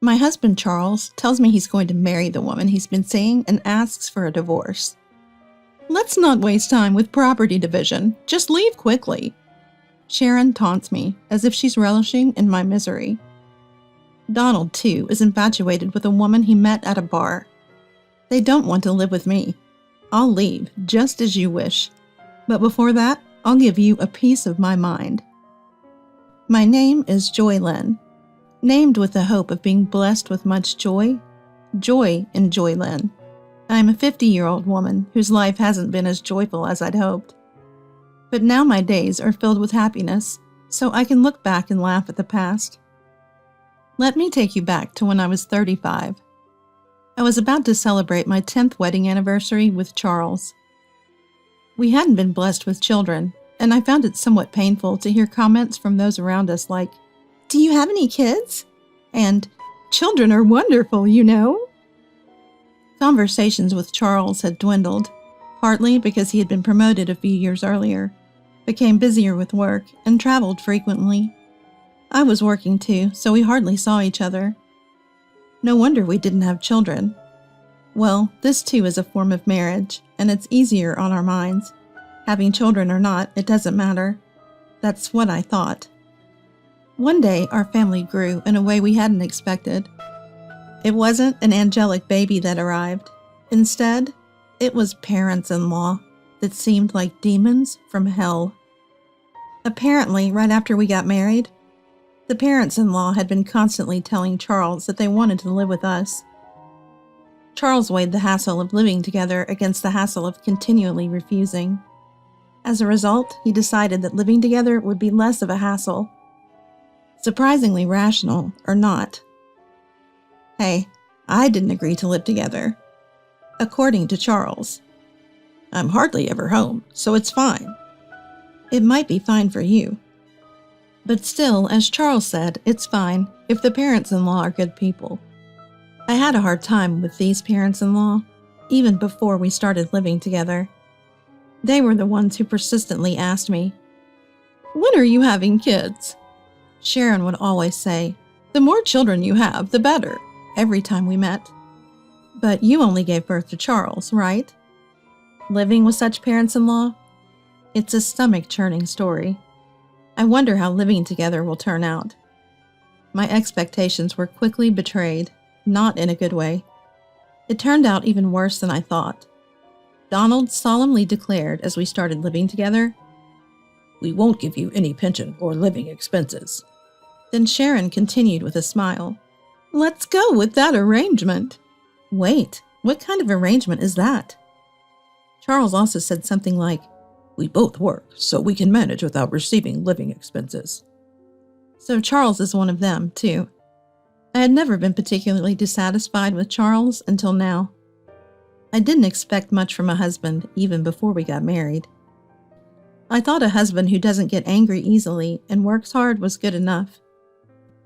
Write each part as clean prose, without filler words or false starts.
My husband, Charles, tells me he's going to marry the woman he's been seeing and asks for a divorce. Let's not waste time with property division. Just leave quickly. Sharon taunts me, as if she's relishing in my misery. Donald, too, is infatuated with a woman he met at a bar. They don't want to live with me. I'll leave, just as you wish. But before that, I'll give you a piece of my mind. My name is Joy Lynn, named with the hope of being blessed with much joy in Joy Lynn. I'm a 50-year-old woman whose life hasn't been as joyful as I'd hoped. But now my days are filled with happiness, so I can look back and laugh at the past. Let me take you back to when I was 35. I was about to celebrate my 10th wedding anniversary with Charles. We hadn't been blessed with children, and I found it somewhat painful to hear comments from those around us like, "Do you have any kids?" and "Children are wonderful, you know." Conversations with Charles had dwindled, partly because he had been promoted a few years earlier, became busier with work, and traveled frequently. I was working too, so we hardly saw each other. No wonder we didn't have children. Well, this too is a form of marriage, and it's easier on our minds. Having children or not, it doesn't matter. That's what I thought. One day, our family grew in a way we hadn't expected. It wasn't an angelic baby that arrived. Instead, it was parents-in-law that seemed like demons from hell. Apparently, right after we got married, the parents-in-law had been constantly telling Charles that they wanted to live with us. Charles weighed the hassle of living together against the hassle of continually refusing. As a result, he decided that living together would be less of a hassle. Surprisingly rational, or not. Hey, I didn't agree to live together. According to Charles. I'm hardly ever home, so it's fine. It might be fine for you. But still, as Charles said, it's fine if the parents-in-law are good people. I had a hard time with these parents-in-law, even before we started living together. They were the ones who persistently asked me, "When are you having kids?" Sharon would always say, "The more children you have, the better," every time we met. But you only gave birth to Charles, right? Living with such parents-in-law? It's a stomach-churning story. I wonder how living together will turn out. My expectations were quickly betrayed, not in a good way. It turned out even worse than I thought. Donald solemnly declared as we started living together, "We won't give you any pension or living expenses." Then Sharon continued with a smile, "Let's go with that arrangement." Wait, what kind of arrangement is that? Charles also said something like, "We both work, so we can manage without receiving living expenses." So Charles is one of them, too. I had never been particularly dissatisfied with Charles until now. I didn't expect much from a husband even before we got married. I thought a husband who doesn't get angry easily and works hard was good enough.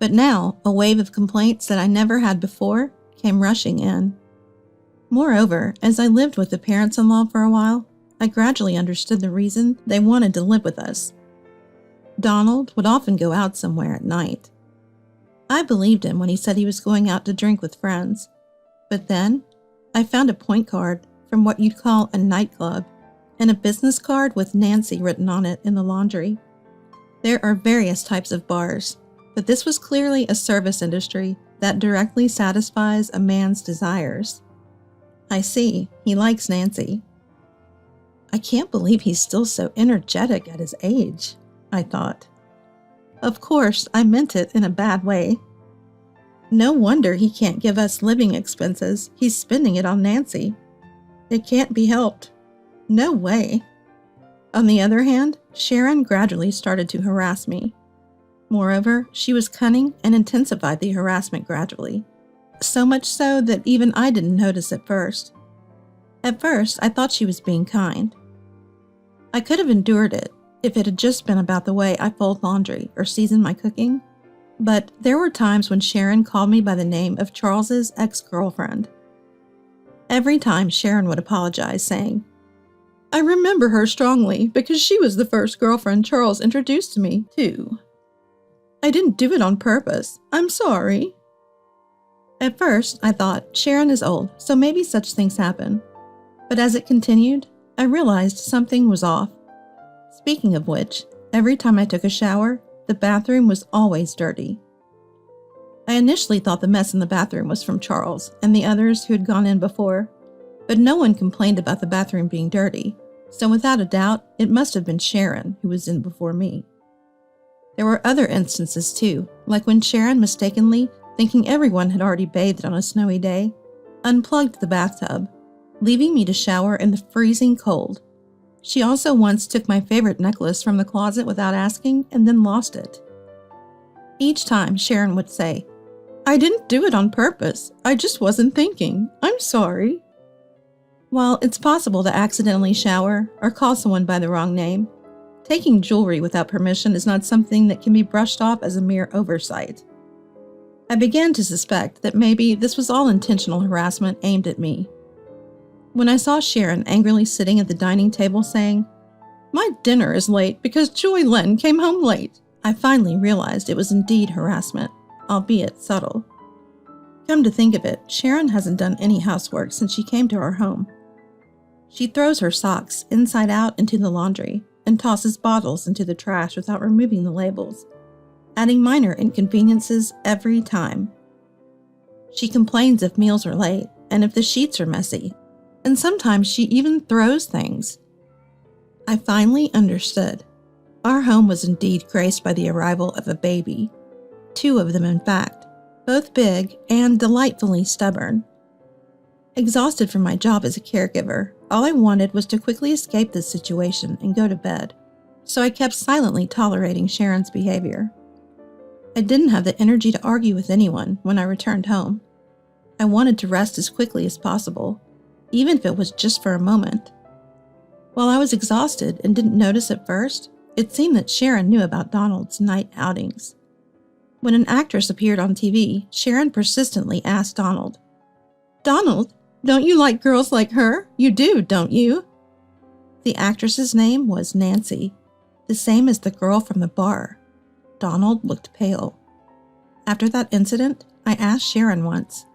But now, a wave of complaints that I never had before came rushing in. Moreover, as I lived with the parents-in-law for a while, I gradually understood the reason they wanted to live with us. Donald would often go out somewhere at night. I believed him when he said he was going out to drink with friends. But then, I found a point card from what you'd call a nightclub and a business card with Nancy written on it in the laundry. There are various types of bars, but this was clearly a service industry that directly satisfies a man's desires. I see, he likes Nancy. I can't believe he's still so energetic at his age, I thought. Of course, I meant it in a bad way. No wonder he can't give us living expenses. He's spending it on Nancy. It can't be helped. No way. On the other hand, Sharon gradually started to harass me. Moreover, she was cunning and intensified the harassment gradually. So much so that even I didn't notice at first. At first, I thought she was being kind. I could have endured it if it had just been about the way I fold laundry or season my cooking. But there were times when Sharon called me by the name of Charles's ex-girlfriend. Every time Sharon would apologize, saying, "I remember her strongly because she was the first girlfriend Charles introduced to me, too. I didn't do it on purpose. I'm sorry." At first, I thought, Sharon is old, so maybe such things happen. But as it continued, I realized something was off. Speaking of which, every time I took a shower, the bathroom was always dirty. I initially thought the mess in the bathroom was from Charles and the others who had gone in before, but no one complained about the bathroom being dirty, so without a doubt, it must have been Sharon who was in before me. There were other instances too, like when Sharon mistakenly, thinking everyone had already bathed on a snowy day, unplugged the bathtub, leaving me to shower in the freezing cold. She also once took my favorite necklace from the closet without asking and then lost it. Each time, Sharon would say, "I didn't do it on purpose. I just wasn't thinking. I'm sorry." While it's possible to accidentally shower or call someone by the wrong name, taking jewelry without permission is not something that can be brushed off as a mere oversight. I began to suspect that maybe this was all intentional harassment aimed at me. When I saw Sharon angrily sitting at the dining table saying, "My dinner is late because Joy Lynn came home late," I finally realized it was indeed harassment, albeit subtle. Come to think of it, Sharon hasn't done any housework since she came to our home. She throws her socks inside out into the laundry and tosses bottles into the trash without removing the labels, adding minor inconveniences every time. She complains if meals are late and if the sheets are messy, and sometimes she even throws things. I finally understood. Our home was indeed graced by the arrival of a baby. 2 of them, in fact, both big and delightfully stubborn. Exhausted from my job as a caregiver, all I wanted was to quickly escape this situation and go to bed, so I kept silently tolerating Sharon's behavior. I didn't have the energy to argue with anyone when I returned home. I wanted to rest as quickly as possible, even if it was just for a moment. While I was exhausted and didn't notice at first, it seemed that Sharon knew about Donald's night outings. When an actress appeared on TV, Sharon persistently asked Donald, "Donald, don't you like girls like her? You do, don't you?" The actress's name was Nancy, the same as the girl from the bar. Donald looked pale. After that incident, I asked Sharon once,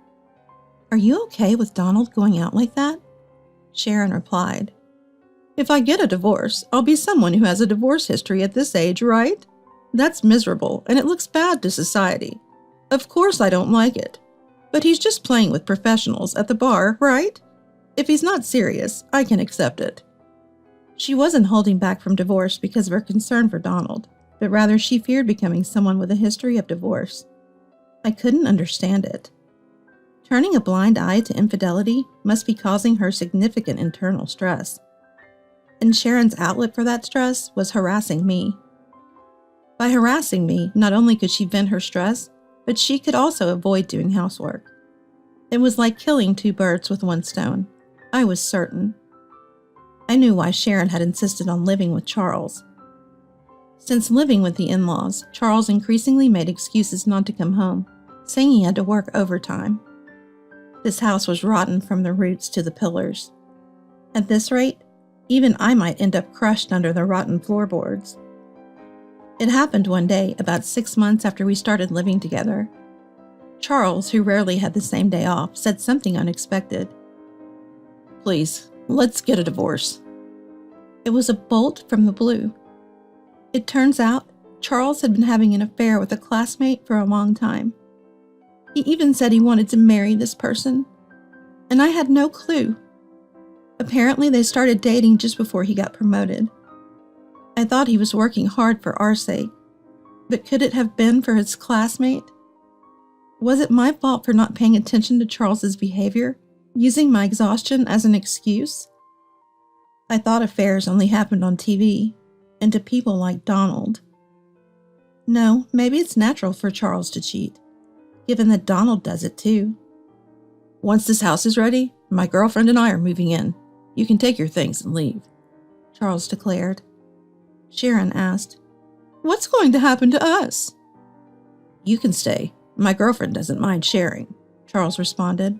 "Are you okay with Donald going out like that?" Sharon replied, "If I get a divorce, I'll be someone who has a divorce history at this age, right? That's miserable, and it looks bad to society. Of course I don't like it. But he's just playing with professionals at the bar, right? If he's not serious, I can accept it." She wasn't holding back from divorce because of her concern for Donald, but rather she feared becoming someone with a history of divorce. I couldn't understand it. Turning a blind eye to infidelity must be causing her significant internal stress. And Sharon's outlet for that stress was harassing me. By harassing me, not only could she vent her stress, but she could also avoid doing housework. It was like killing 2 birds with 1 stone. I was certain. I knew why Sharon had insisted on living with Charles. Since living with the in-laws, Charles increasingly made excuses not to come home, saying he had to work overtime. This house was rotten from the roots to the pillars. At this rate, even I might end up crushed under the rotten floorboards. It happened one day, about 6 months after we started living together. Charles, who rarely had the same day off, said something unexpected. "Please, let's get a divorce." It was a bolt from the blue. It turns out, Charles had been having an affair with a classmate for a long time. He even said he wanted to marry this person, and I had no clue. Apparently, they started dating just before he got promoted. I thought he was working hard for our sake, but could it have been for his classmate? Was it my fault for not paying attention to Charles's behavior, using my exhaustion as an excuse? I thought affairs only happened on TV, and to people like Donald. No, maybe it's natural for Charles to cheat, given that Donald does it too. "Once this house is ready, my girlfriend and I are moving in. You can take your things and leave," Charles declared. Sharon asked, "What's going to happen to us?" "You can stay. My girlfriend doesn't mind sharing," Charles responded.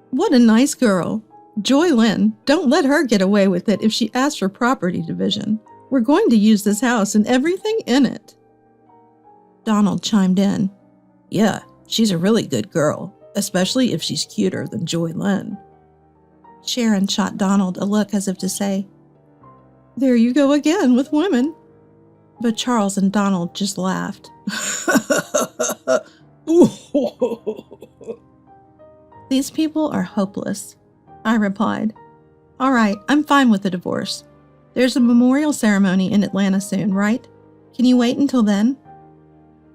"What a nice girl. Joy Lynn, don't let her get away with it if she asks for property division. We're going to use this house and everything in it." Donald chimed in, "Yeah, she's a really good girl. especially if she's cuter than Joy Lynn. Sharon shot Donald a look as if to say, "There you go again with women." But Charles and Donald just laughed. "These people are hopeless," I replied. "All right, I'm fine with the divorce. There's a memorial ceremony in Atlanta soon, right? Can you wait until then?"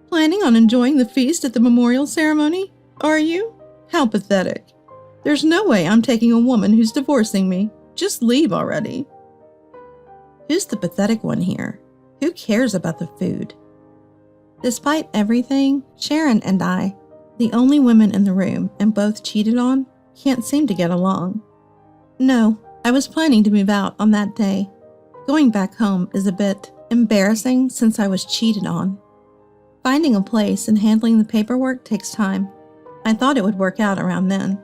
"Planning on enjoying the feast at the memorial ceremony? Are you? How pathetic. There's no way I'm taking a woman who's divorcing me. Just leave already." Who's the pathetic one here? Who cares about the food? Despite everything, Sharon and I, the only women in the room and both cheated on, can't seem to get along. No, I was planning to move out on that day. Going back home is a bit embarrassing since I was cheated on. Finding a place and handling the paperwork takes time. I thought it would work out around then.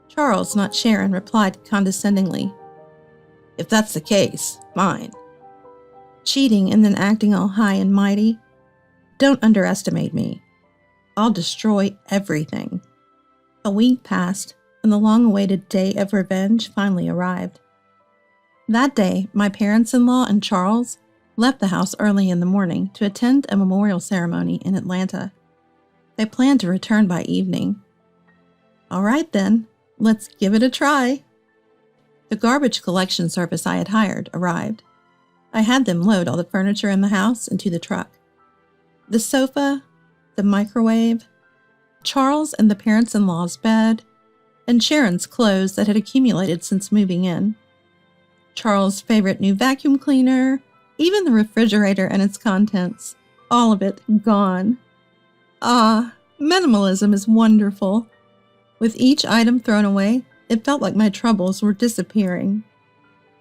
Charles, not Sharon, replied condescendingly, "If that's the case, fine." Cheating and then acting all high and mighty? Don't underestimate me. I'll destroy everything. A week passed, and the long-awaited day of revenge finally arrived. That day, my parents-in-law and Charles left the house early in the morning to attend a memorial ceremony in Atlanta. They planned to return by evening. All right then, let's give it a try. The garbage collection service I had hired arrived. I had them load all the furniture in the house into the truck. The sofa, the microwave, Charles and the parents-in-law's bed, and Sharon's clothes that had accumulated since moving in. Charles' favorite new vacuum cleaner, even the refrigerator and its contents, all of it gone. Ah, minimalism is wonderful. With each item thrown away, it felt like my troubles were disappearing.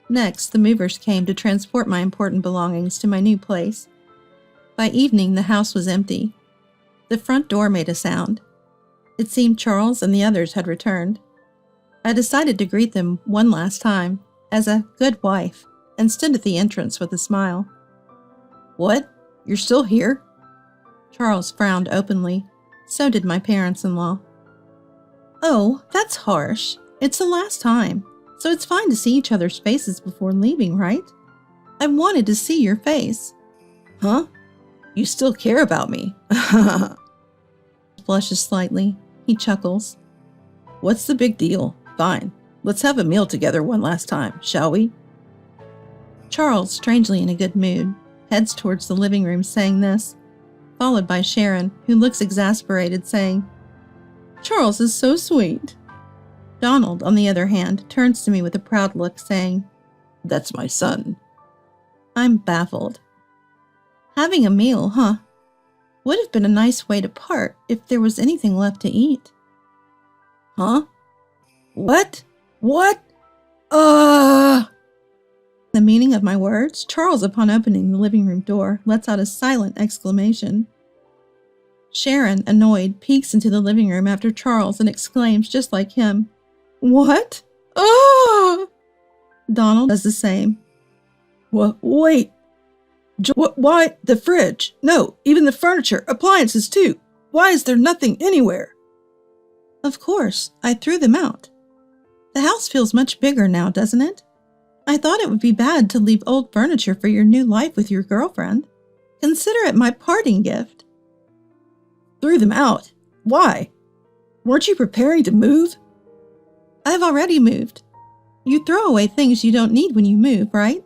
Next, the movers came to transport my important belongings to my new place. By evening, the house was empty. The front door made a sound. It seemed Charles and the others had returned. I decided to greet them one last time, as a good wife, and stood at the entrance with a smile. "What? You're still here?" Charles frowned openly. So did my parents-in-law. "Oh, that's harsh. It's the last time, so it's fine to see each other's faces before leaving, right? I wanted to see your face." "Huh? You still care about me?" Blushes slightly. He chuckles. "What's the big deal? Fine. Let's have a meal together one last time, shall we?" Charles, strangely in a good mood, heads towards the living room saying this, followed by Sharon, who looks exasperated, saying, "Charles is so sweet." Donald, on the other hand, turns to me with a proud look, saying, "That's my son." I'm baffled. Having a meal, huh? Would have been a nice way to part if there was anything left to eat. Huh? What? What? The meaning of my words, Charles, upon opening the living room door, lets out a silent exclamation. Sharon, annoyed, peeks into the living room after Charles and exclaims just like him, "What? Ah!" Donald does the same. Wait. Why the fridge? No, even the furniture, appliances too. Why is there nothing anywhere? Of course, I threw them out. The house feels much bigger now, doesn't it? I thought it would be bad to leave old furniture for your new life with your girlfriend. Consider it my parting gift. Threw them out? Why? Weren't you preparing to move? I've already moved. You throw away things you don't need when you move, right?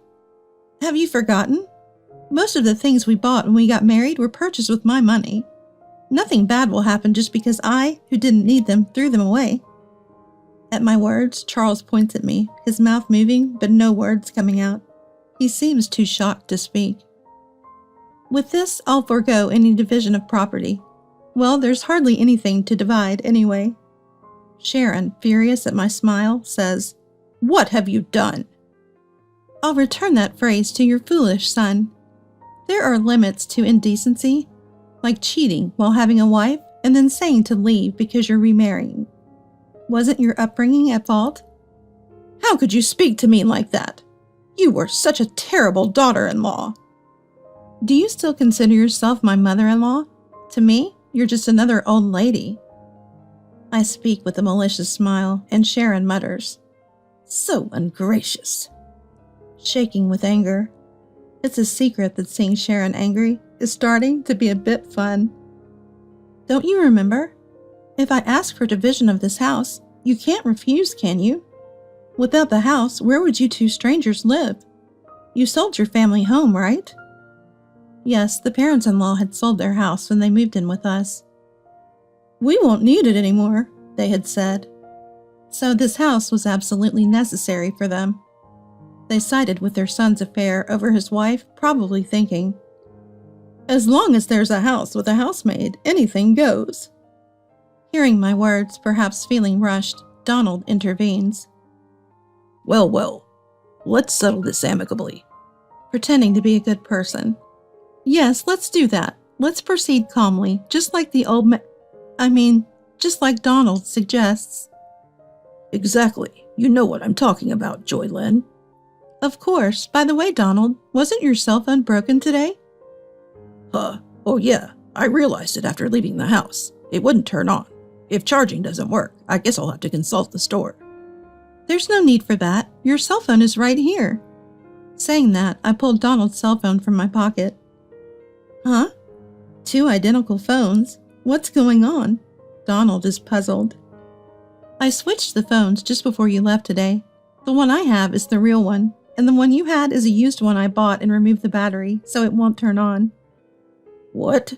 Have you forgotten? Most of the things we bought when we got married were purchased with my money. Nothing bad will happen just because I, who didn't need them, threw them away. At my words, Charles points at me, his mouth moving, but no words coming out. He seems too shocked to speak. With this, I'll forego any division of property. Well, there's hardly anything to divide anyway. Sharon, furious at my smile, says, "What have you done?" I'll return that phrase to your foolish son. There are limits to indecency, like cheating while having a wife and then saying to leave because you're remarrying. Wasn't your upbringing at fault? How could you speak to me like that? You were such a terrible daughter-in-law. Do you still consider yourself my mother-in-law? To me, you're just another old lady. I speak with a malicious smile, and Sharon mutters, So ungracious. shaking with anger. It's a secret that seeing Sharon angry is starting to be a bit fun. Don't you remember? If I ask for division of this house, you can't refuse, can you? Without the house, where would you two strangers live? You sold your family home, right? Yes, the parents-in-law had sold their house when they moved in with us. We won't need it anymore, they had said. So this house was absolutely necessary for them. They sided with their son's affair over his wife, probably thinking, as long as there's a house with a housemaid, anything goes. Hearing my words, perhaps feeling rushed, Donald intervenes, Well, let's settle this amicably. pretending to be a good person. Yes, let's do that. Let's proceed calmly, just like the old just like Donald suggests. Exactly. You know what I'm talking about, Joylyn. Of course. By the way, Donald, wasn't your cell phone broken today? Oh yeah, I realized it after leaving the house. It wouldn't turn on. If charging doesn't work, I guess I'll have to consult the store. There's no need for that. Your cell phone is right here. Saying that, I pulled Donald's cell phone from my pocket. Huh? 2 identical phones? What's going on? Donald is puzzled. I switched the phones just before you left today. The one I have is the real one, and the one you had is a used one I bought and removed the battery, so it won't turn on. What?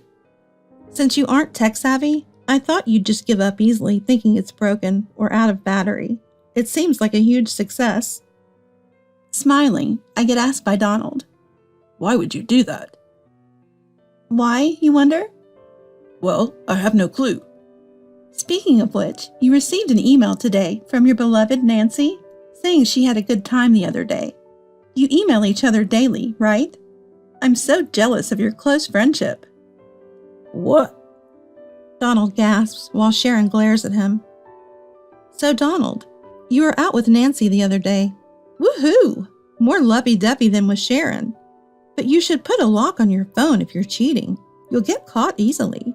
Since you aren't tech-savvy, I thought you'd just give up easily thinking it's broken or out of battery. It seems like a huge success. Smiling, I get asked by Donald. Why would you do that? Why, you wonder? Well, I have no clue. Speaking of which, you received an email today from your beloved Nancy saying she had a good time the other day. You email each other daily, right? I'm so jealous of your close friendship. What? Donald gasps while Sharon glares at him. So Donald, you were out with Nancy the other day. Woohoo! More lovey-dovey than with Sharon. But you should put a lock on your phone if you're cheating. You'll get caught easily.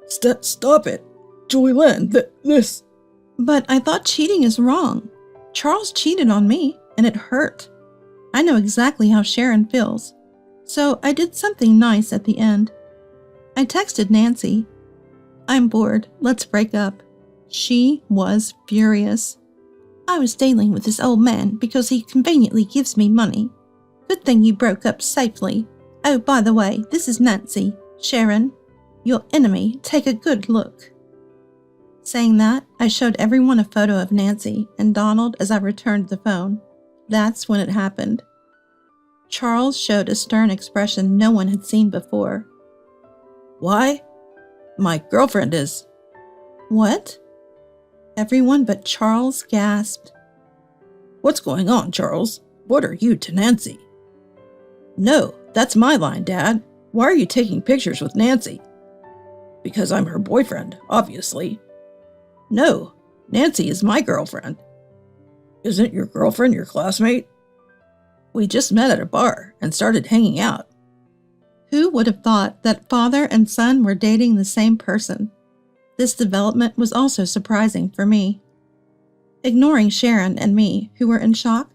Stop it. Joylyn, this... But I thought cheating is wrong. Charles cheated on me, and it hurt. I know exactly how Sharon feels. So I did something nice at the end. I texted Nancy. I'm bored. Let's break up. She was furious. I was dealing with this old man because he conveniently gives me money. Good thing you broke up safely. Oh, by the way, this is Nancy. Sharon, your enemy. Take a good look. Saying that, I showed everyone a photo of Nancy and Donald as I returned the phone. That's when it happened. Charles showed a stern expression no one had seen before. Why? My girlfriend is... What? Everyone but Charles gasped. What's going on, Charles? What are you to Nancy? No, that's my line, Dad. Why are you taking pictures with Nancy? Because I'm her boyfriend, obviously. No, Nancy is my girlfriend. Isn't your girlfriend your classmate? We just met at a bar and started hanging out. Who would have thought that father and son were dating the same person? This development was also surprising for me. Ignoring Sharon and me, who were in shock,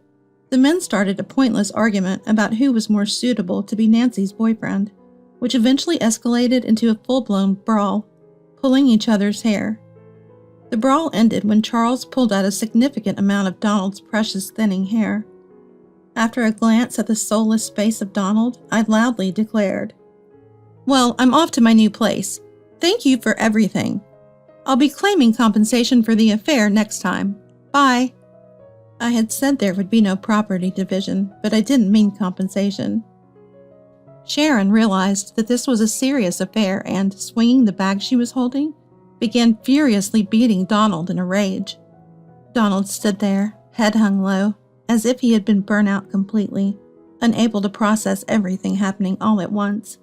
the men started a pointless argument about who was more suitable to be Nancy's boyfriend, which eventually escalated into a full-blown brawl, pulling each other's hair. The brawl ended when Charles pulled out a significant amount of Donald's precious thinning hair. After a glance at the soulless face of Donald, I loudly declared, "Well, I'm off to my new place. Thank you for everything. I'll be claiming compensation for the affair next time. Bye." I had said there would be no property division, but I didn't mean compensation. Sharon realized that this was a serious affair and, swinging the bag she was holding, began furiously beating Donald in a rage. Donald stood there, head hung low, as if he had been burnt out completely, unable to process everything happening all at once.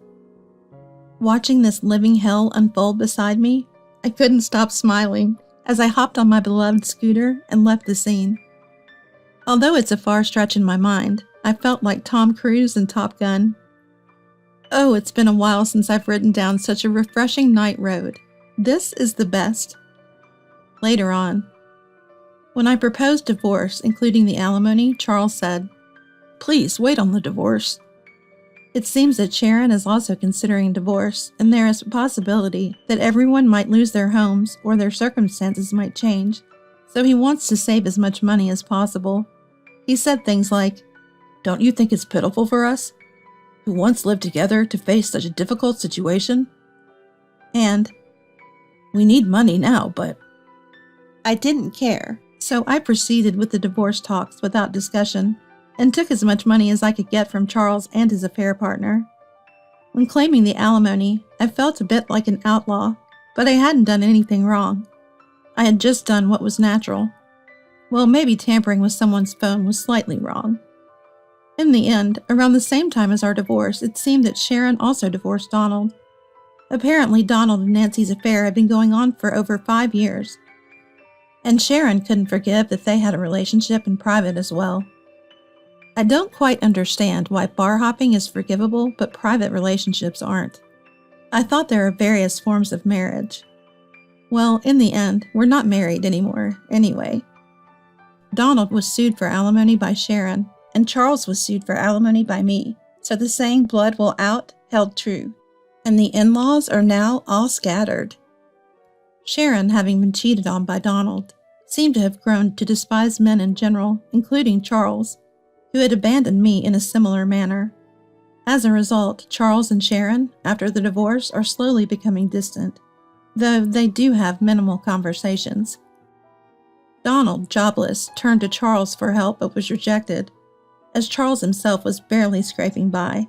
Watching this living hell unfold beside me, I couldn't stop smiling as I hopped on my beloved scooter and left the scene. Although it's a far stretch in my mind, I felt like Tom Cruise in Top Gun. Oh, it's been a while since I've ridden down such a refreshing night road. This is the best. Later on, when I proposed divorce, including the alimony, Charles said, "Please wait on the divorce." "It seems that Sharon is also considering divorce, and there is a possibility that everyone might lose their homes or their circumstances might change, so he wants to save as much money as possible." He said things like, "Don't you think it's pitiful for us, who once lived together, to face such a difficult situation?" and "We need money now, but..." I didn't care, so I proceeded with the divorce talks without discussion, and took as much money as I could get from Charles and his affair partner. When claiming the alimony, I felt a bit like an outlaw, but I hadn't done anything wrong. I had just done what was natural. Well, maybe tampering with someone's phone was slightly wrong. In the end, around the same time as our divorce, it seemed that Sharon also divorced Donald. Apparently, Donald and Nancy's affair had been going on for over 5 years, and Sharon couldn't forgive that they had a relationship in private as well. I don't quite understand why bar hopping is forgivable, but private relationships aren't. I thought there are various forms of marriage. Well, in the end, we're not married anymore, anyway. Donald was sued for alimony by Sharon, and Charles was sued for alimony by me, so the saying blood will out held true, and the in-laws are now all scattered. Sharon, having been cheated on by Donald, seemed to have grown to despise men in general, including Charles, who had abandoned me in a similar manner. As a result, Charles and Sharon, after the divorce, are slowly becoming distant, though they do have minimal conversations. Donald, jobless, turned to Charles for help but was rejected, as Charles himself was barely scraping by.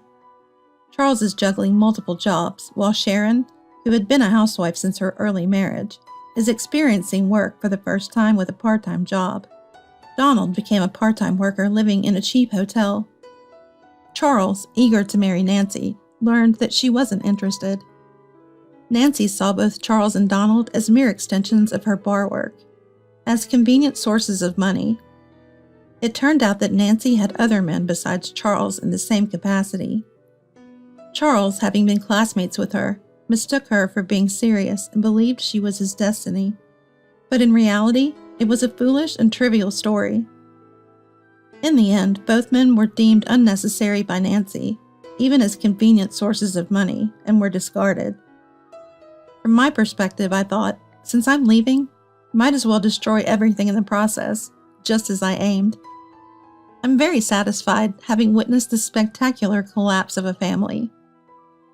Charles is juggling multiple jobs, while Sharon, who had been a housewife since her early marriage, is experiencing work for the first time with a part-time job. Donald became a part-time worker living in a cheap hotel. Charles, eager to marry Nancy, learned that she wasn't interested. Nancy saw both Charles and Donald as mere extensions of her bar work, as convenient sources of money. It turned out that Nancy had other men besides Charles in the same capacity. Charles, having been classmates with her, mistook her for being serious and believed she was his destiny. But in reality, it was a foolish and trivial story. In the end, both men were deemed unnecessary by Nancy, even as convenient sources of money, and were discarded. From my perspective, I thought, since I'm leaving, might as well destroy everything in the process, just as I aimed. I'm very satisfied having witnessed the spectacular collapse of a family.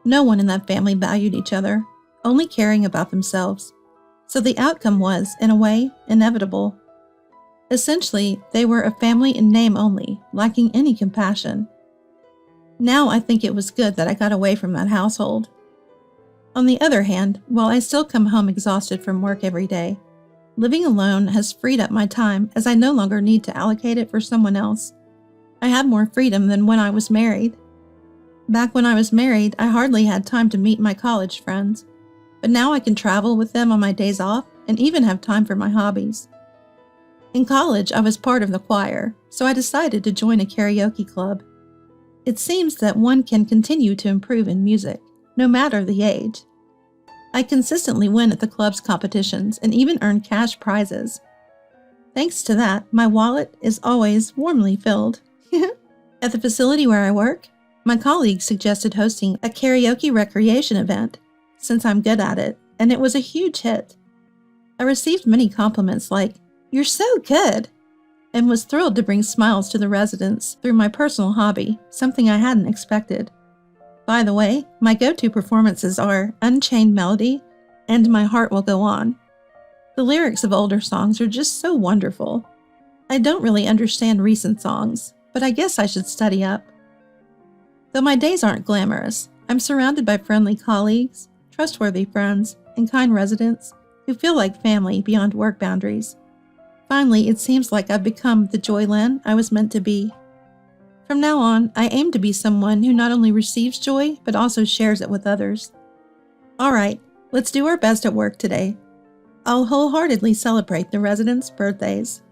No one in that family valued each other, only caring about themselves. So the outcome was, in a way, inevitable. Essentially, they were a family in name only, lacking any compassion. Now I think it was good that I got away from that household. On the other hand, while I still come home exhausted from work every day, living alone has freed up my time as I no longer need to allocate it for someone else. I have more freedom than when I was married. Back when I was married, I hardly had time to meet my college friends, but now I can travel with them on my days off and even have time for my hobbies. In college, I was part of the choir, so I decided to join a karaoke club. It seems that one can continue to improve in music, no matter the age. I consistently win at the club's competitions and even earn cash prizes. Thanks to that, my wallet is always warmly filled. At the facility where I work, my colleagues suggested hosting a karaoke recreation event, since I'm good at it, and it was a huge hit. I received many compliments like, "You're so good," and was thrilled to bring smiles to the residents through my personal hobby, something I hadn't expected. By the way, my go-to performances are Unchained Melody and My Heart Will Go On. The lyrics of older songs are just so wonderful. I don't really understand recent songs, but I guess I should study up. Though my days aren't glamorous, I'm surrounded by friendly colleagues, trustworthy friends, and kind residents who feel like family beyond work boundaries. Finally, it seems like I've become the Joy Lynn I was meant to be. From now on, I aim to be someone who not only receives joy, but also shares it with others. Alright, let's do our best at work today. I'll wholeheartedly celebrate the residents' birthdays.